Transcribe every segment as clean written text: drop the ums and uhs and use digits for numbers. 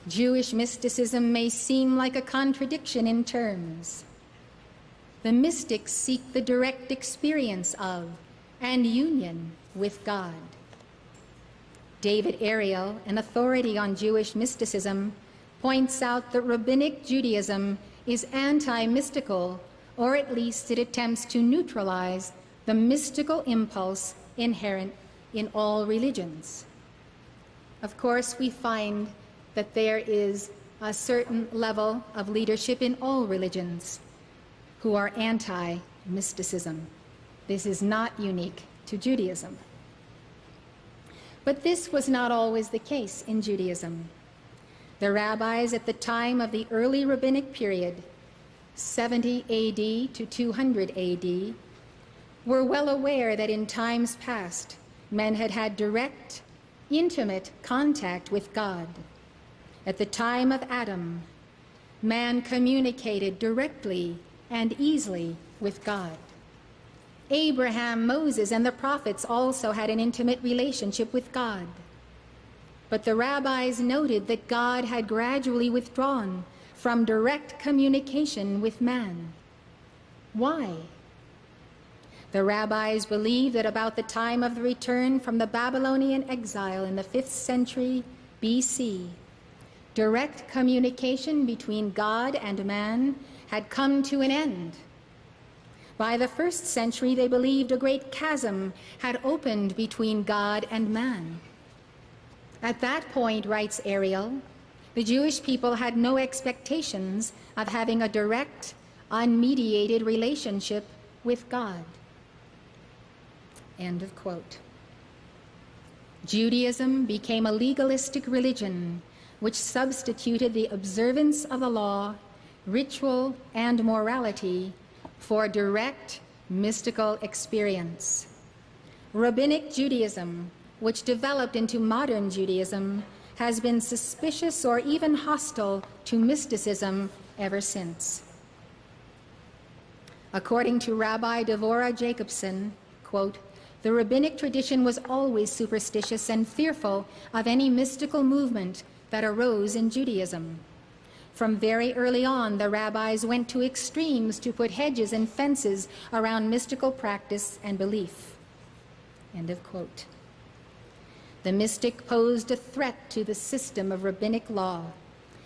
Jewish mysticism may seem like a contradiction in terms. The mystics seek the direct experience of and union with God. David Ariel, an authority on Jewish mysticism, points out that Rabbinic Judaism is anti-mystical, or at least it attempts to neutralize the mystical impulse inherent in all religions. Of course, we find that there is a certain level of leadership in all religions who are anti-mysticism. This is not unique to Judaism. But this was not always the case in Judaism. The rabbis at the time of the early rabbinic period, 70 AD to 200 AD, were well aware that in times past, men had had direct, intimate contact with God. At the time of Adam, man communicated directly and easily with God. Abraham, Moses, and the prophets also had an intimate relationship with God. But the rabbis noted that God had gradually withdrawn from direct communication with man. Why? The rabbis believed that about the time of the return from the Babylonian exile in the 5th century BC, direct communication between God and man had come to an end. By the 1st century, they believed a great chasm had opened between God and man. At that point, writes Ariel, the Jewish people had no expectations of having a direct, unmediated relationship with God. End of quote. Judaism became a legalistic religion which substituted the observance of the law, ritual, and morality for direct mystical experience. Rabbinic Judaism, which developed into modern Judaism, has been suspicious or even hostile to mysticism ever since. According to Rabbi Devorah Jacobson, quote, the rabbinic tradition was always superstitious and fearful of any mystical movement that arose in Judaism. From very early on, the rabbis went to extremes to put hedges and fences around mystical practice and belief. End of quote. The mystic posed a threat to the system of rabbinic law,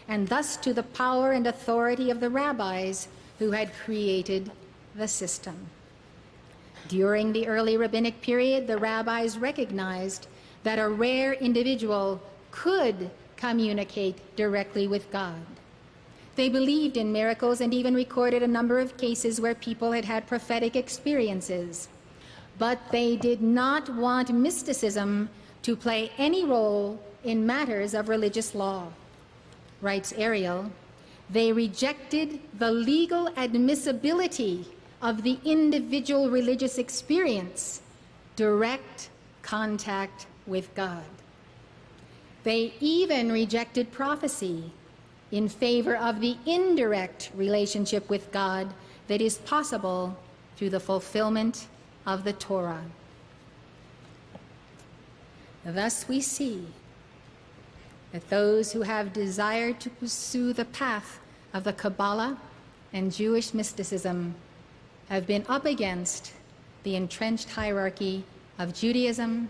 and thus to the power and authority of the rabbis who had created the system. During the early rabbinic period, the rabbis recognized that a rare individual could communicate directly with God. They believed in miracles and even recorded a number of cases where people had had prophetic experiences. But they did not want mysticism to play any role in matters of religious law. Writes Ariel, they rejected the legal admissibility of the individual religious experience, direct contact with God. They even rejected prophecy in favor of the indirect relationship with God that is possible through the fulfillment of the Torah. Thus we see that those who have desired to pursue the path of the Kabbalah and Jewish mysticism have been up against the entrenched hierarchy of Judaism,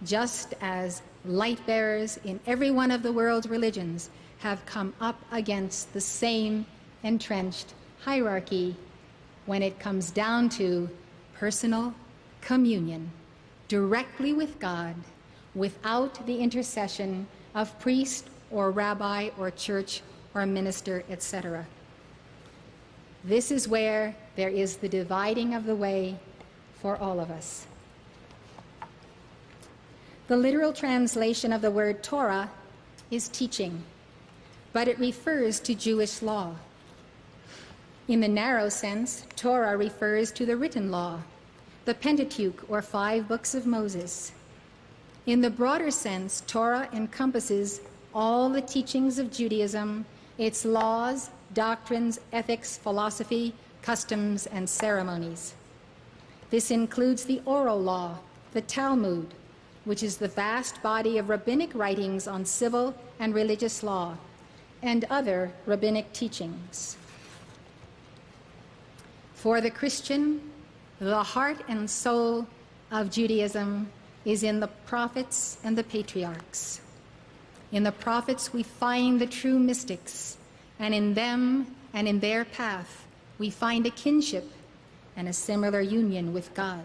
just as light bearers in every one of the world's religions have come up against the same entrenched hierarchy when it comes down to personal communion directly with God without the intercession of priest or rabbi or church or minister, etc. This is where there is the dividing of the way for all of us. The literal translation of the word Torah is teaching, but it refers to Jewish law. In the narrow sense, Torah refers to the written law, the Pentateuch, or 5 books of Moses. In the broader sense, Torah encompasses all the teachings of Judaism, its laws, doctrines, ethics, philosophy, customs, and ceremonies. This includes the oral law, the Talmud, which is the vast body of rabbinic writings on civil and religious law, and other rabbinic teachings. For the Christian, the heart and soul of Judaism is in the prophets and the patriarchs. In the prophets we find the true mystics, and in them and in their path we find a kinship and a similar union with God.